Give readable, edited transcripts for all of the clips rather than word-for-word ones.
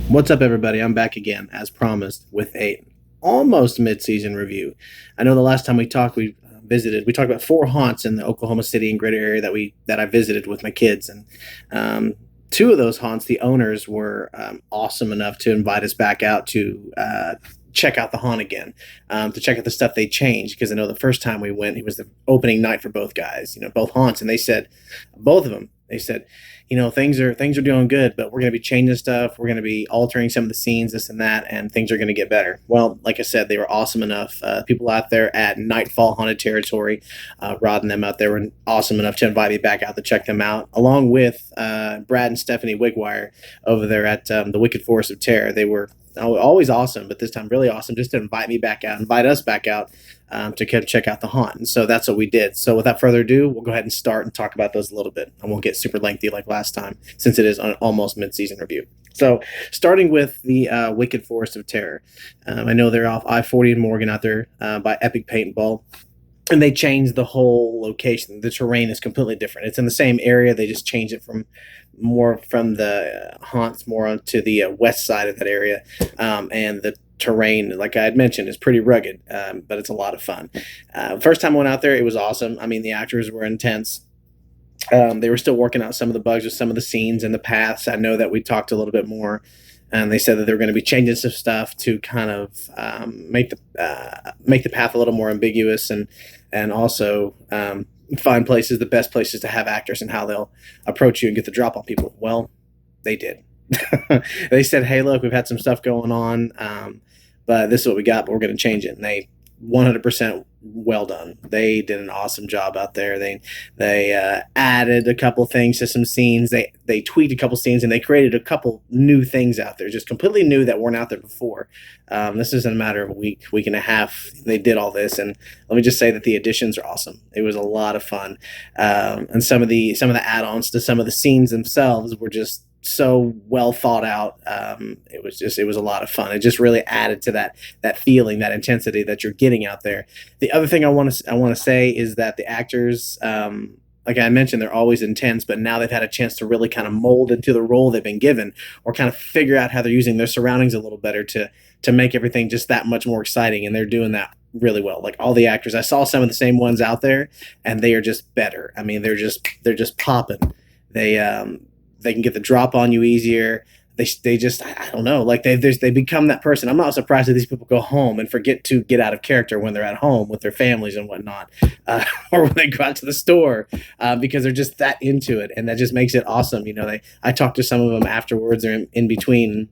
What's up, everybody? I'm back again, as promised, with a almost mid-season review. I know the last time we talked, we talked about four haunts in the Oklahoma City and greater area that I visited with my kids, and um, two of those haunts, the owners were awesome enough to invite us back out to check out the haunt again, to check out the stuff they changed. Because I know the first time we went, it was the opening night for both guys, both haunts, and they said, both of them, they said, things are doing good, but we're going to be changing stuff. We're going to be altering some of the scenes, this and that, and things are going to get better. Well, like I said, they were awesome enough. People out there at Nightfall Haunted Territory, Rod and them out there were awesome enough to invite me back out to check them out, along with Brad and Stephanie Wigwire over there at the Wicked Forest of Terror. They were always awesome, but this time really awesome, just to invite us back out to check out the haunt. And so that's what we did. So without further ado, we'll go ahead and start and talk about those a little bit. I won't get super lengthy like last time, since it is an almost mid-season review. So starting with the Wicked Forest of Terror. I know they're off I-40 in Morgan out there by Epic Paintball. And they changed the whole location. The terrain is completely different. It's in the same area. They just changed it from the haunts more onto the west side of that area. And the terrain, like I had mentioned, is pretty rugged, but it's a lot of fun. First time I went out there, it was awesome. I mean, the actors were intense. They were still working out some of the bugs with some of the scenes and the paths. I know that we talked a little bit more, and they said that they were going to be changing some stuff to kind of make the path a little more ambiguous, and also find the best places to have actors and how they'll approach you and get the drop on people. Well, they did. They said, "Hey, look, we've had some stuff going on, but this is what we got, but we're going to change it." And they 100% well done. They did an awesome job out there. They added a couple things to some scenes. They tweaked a couple scenes, and they created a couple new things out there, just completely new that weren't out there before. This is in a matter of a week and a half. They did all this, and let me just say that the additions are awesome. It was a lot of fun, and some of the add-ons to some of the scenes themselves were just so well thought out. It was a lot of fun. It just really added to that feeling, that intensity that you're getting out there. The other thing I want to say is that the actors, like I mentioned, they're always intense, but now they've had a chance to really kind of mold into the role they've been given, or kind of figure out how they're using their surroundings a little better to make everything just that much more exciting. And they're doing that really well. Like all the actors, I saw some of the same ones out there, and they are just better. I mean, they're just popping. They can get the drop on you easier. They just, I don't know, like they become that person. I'm not surprised that these people go home and forget to get out of character when they're at home with their families and whatnot, or when they go out to the store, because they're just that into it, and that just makes it awesome. I talked to some of them afterwards or in between,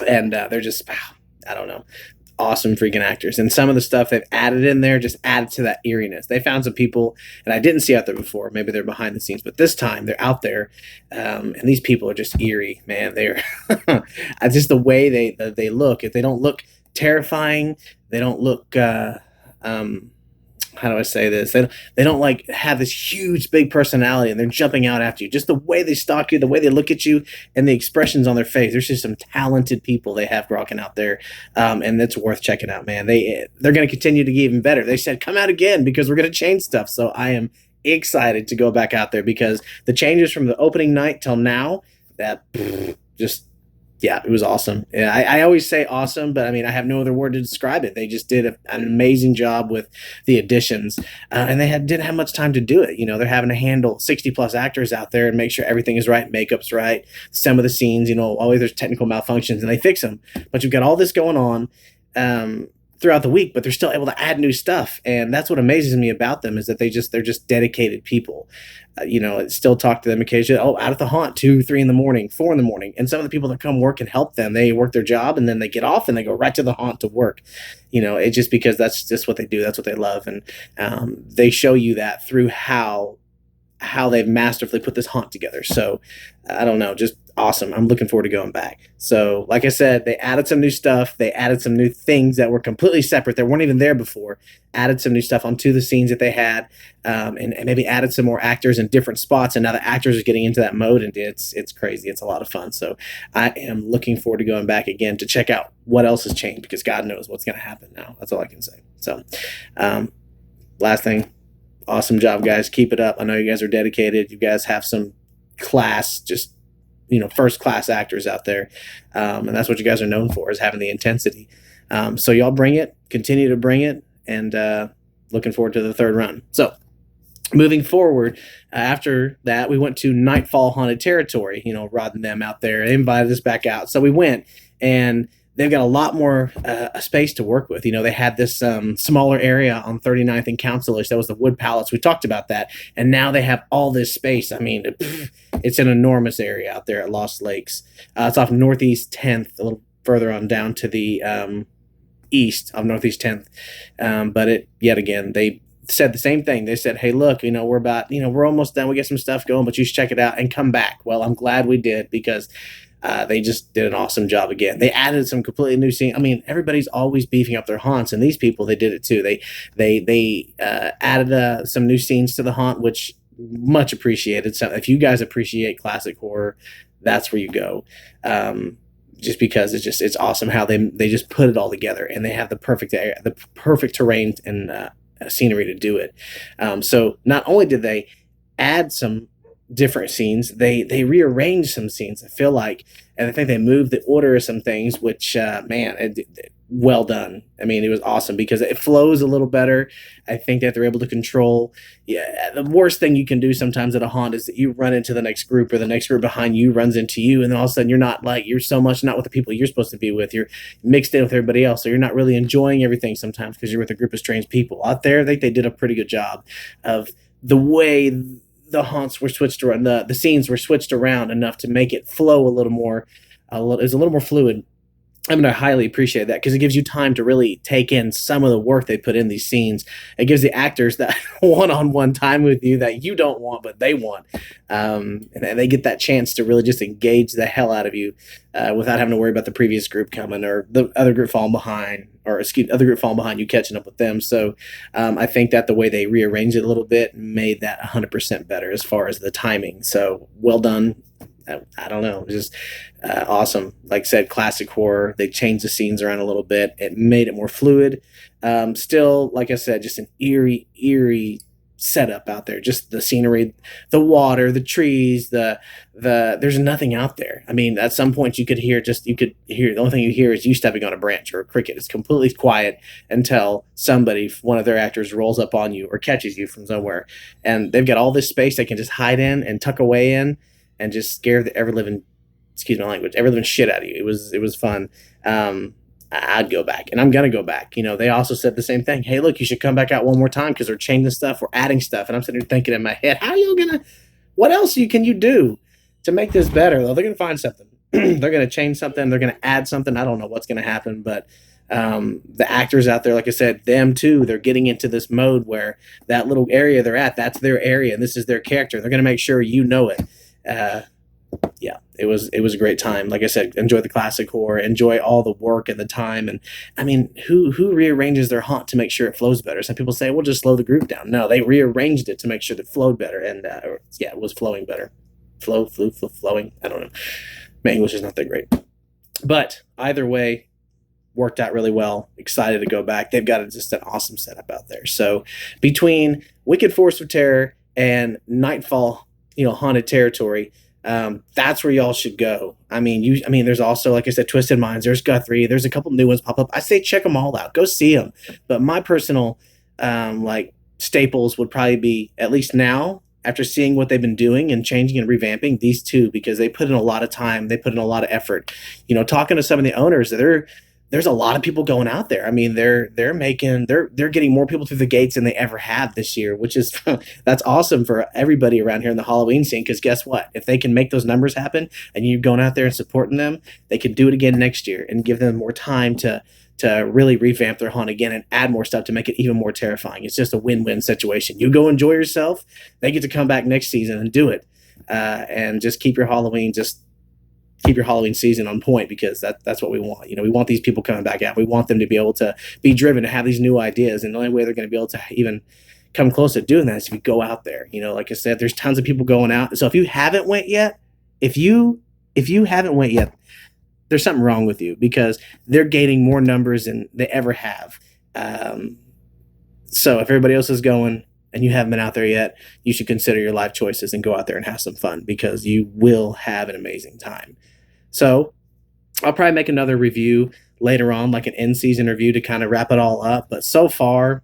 and they're just, I don't know, awesome freaking actors. And some of the stuff they've added in there just added to that eeriness. They found some people that I didn't see out there before. Maybe they're behind the scenes, but this time they're out there, and these people are just eerie, man. They're just the way they look. If they don't look terrifying, they don't look how do I say this? They don't like have this huge big personality and they're jumping out after you. Just the way they stalk you, the way they look at you, and the expressions on their face. There's just some talented people they have rocking out there, and it's worth checking out, man. They're going to continue to get even better. They said come out again because we're going to change stuff. So I am excited to go back out there, because the changes from the opening night till now, that just, yeah, it was awesome. Yeah, I always say awesome, but I mean, I have no other word to describe it. They just did an amazing job with the additions, and they didn't have much time to do it. They're having to handle 60 plus actors out there and make sure everything is right, makeup's right. Some of the scenes, always there's technical malfunctions, and they fix them. But you've got all this going on throughout the week, but they're still able to add new stuff, and that's what amazes me about them, is that they're just dedicated people. Still talk to them occasionally. Oh, out at the haunt 2, 3 in the morning, 4 in the morning, and some of the people that come work and help them, they work their job and then they get off and they go right to the haunt to work. It's just because that's just what they do. That's what they love, and they show you that through how they've masterfully put this haunt together. So I don't know, just awesome. I'm looking forward to going back. So like I said, they added some new stuff. They added some new things that were completely separate. They weren't even there before. Added some new stuff onto the scenes that they had, and maybe added some more actors in different spots. And now the actors are getting into that mode, and it's crazy. It's a lot of fun. So I am looking forward to going back again to check out what else has changed, because God knows what's going to happen now. That's all I can say. So last thing, awesome job, guys. Keep it up. I know you guys are dedicated. You guys have some class. Just first class actors out there, and that's what you guys are known for, is having the intensity. So y'all bring it, continue to bring it, and looking forward to the third run. So moving forward, after that, we went to Nightfall Haunted Territory. Rod and them out there, they invited us back out, so we went, and they've got a lot more space to work with. They had this smaller area on 39th and Councilish. That was the wood pallets. We talked about that. And now they have all this space. I mean, it's an enormous area out there at Lost Lakes. It's off Northeast 10th, a little further on down to the east of Northeast 10th. But yet again, they said the same thing. They said, hey, look, we're almost done. We get some stuff going, but you should check it out and come back. Well, I'm glad we did, because they just did an awesome job again. They added some completely new scenes. I mean, everybody's always beefing up their haunts, and these people, they did it too. They added some new scenes to the haunt, which much appreciated. So if you guys appreciate classic horror, that's where you go. Just because it's awesome how they just put it all together, and they have the perfect area, the perfect terrain and scenery to do it. So not only did they add some different scenes, they rearranged some scenes, I feel like, and I think they moved the order of some things, which well done. I mean, it was awesome because it flows a little better. I think that they're able to control. Yeah, the worst thing you can do sometimes at a haunt is that you run into the next group, or the next group behind you runs into you, and then all of a sudden you're so much not with the people you're supposed to be with. You're mixed in with everybody else, so you're not really enjoying everything sometimes because you're with a group of strange people. Out there, I think they did a pretty good job of the way the haunts were switched around, the scenes were switched around enough to make it flow a little more. It was a little more fluid. I mean, I highly appreciate that, because it gives you time to really take in some of the work they put in these scenes. It gives the actors that one-on-one time with you that you don't want, but they want. And they get that chance to really just engage the hell out of you without having to worry about the previous group coming, or the other group falling behind, other group falling behind you catching up with them. So I think that the way they rearranged it a little bit made that 100% better as far as the timing. So well done. I don't know, just awesome. Like I said, classic horror. They changed the scenes around a little bit. It made it more fluid. Still, like I said, just an eerie setup out there. Just the scenery, the water, the trees, there's nothing out there. I mean, at some point you could hear, the only thing you hear is you stepping on a branch or a cricket. It's completely quiet until one of their actors rolls up on you or catches you from somewhere. And they've got all this space they can just hide in and tuck away in, and just scare the ever living shit out of you. It was fun. I'd go back, and I'm gonna go back. They also said the same thing. Hey, look, you should come back out one more time because they're changing stuff, we're adding stuff. And I'm sitting here thinking in my head, what else can you do to make this better? Though they're gonna find something. They're gonna change something. They're gonna add something. I don't know what's gonna happen, but the actors out there, like I said, them too, they're getting into this mode where that little area they're at, that's their area, and this is their character. They're gonna make sure you know it. It was a great time. Like I said, enjoy the classic horror, enjoy all the work and the time. And I mean, who rearranges their haunt to make sure it flows better? Some people say, we'll just slow the group down. No, they rearranged it to make sure it flowed better. And it was flowing better. Flowing. I don't know. My English is not that great. But either way, worked out really well. Excited to go back. They've got just an awesome setup out there. So between Wicked Force of Terror and Nightfall, Haunted Territory, that's where y'all should go. I mean, there's also, like I said, Twisted Minds, there's Guthrie, there's a couple new ones pop up. I say check them all out, go see them. But my personal staples would probably be, at least now, after seeing what they've been doing and changing and revamping, these two, because they put in a lot of time, they put in a lot of effort. Talking to some of the owners, there's a lot of people going out there. I mean, they're getting more people through the gates than they ever have this year, which is that's awesome for everybody around here in the Halloween scene. Because guess what? If they can make those numbers happen, and you going out there and supporting them, they could do it again next year and give them more time to really revamp their haunt again and add more stuff to make it even more terrifying. It's just a win-win situation. You go enjoy yourself, they get to come back next season and do it, and just keep your Halloween season on point, because that's what we want. We want these people coming back out. We want them to be able to be driven, to have these new ideas. And the only way they're going to be able to even come close to doing that is if you go out there. Like I said, there's tons of people going out. So if you haven't went yet, there's something wrong with you, because they're gaining more numbers than they ever have. So if everybody else is going, and you haven't been out there yet, you should consider your life choices and go out there and have some fun, because you will have an amazing time. So I'll probably make another review later on, like an in-season review to kind of wrap it all up. But so far,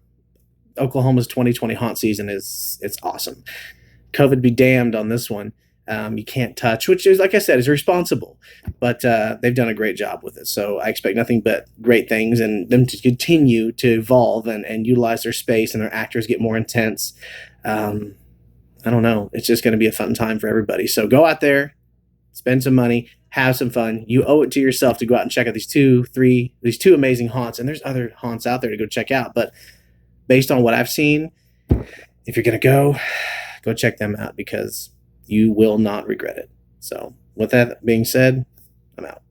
Oklahoma's 2020 haunt season it's awesome. COVID be damned on this one. You can't touch, which is, like I said, is responsible, but they've done a great job with it. So I expect nothing but great things, and them to continue to evolve and utilize their space, and their actors get more intense. I don't know. It's just going to be a fun time for everybody. So go out there, spend some money, have some fun. You owe it to yourself to go out and check out these two amazing haunts. And there's other haunts out there to go check out. But based on what I've seen, if you're going to go check them out, because you will not regret it. So with that being said, I'm out.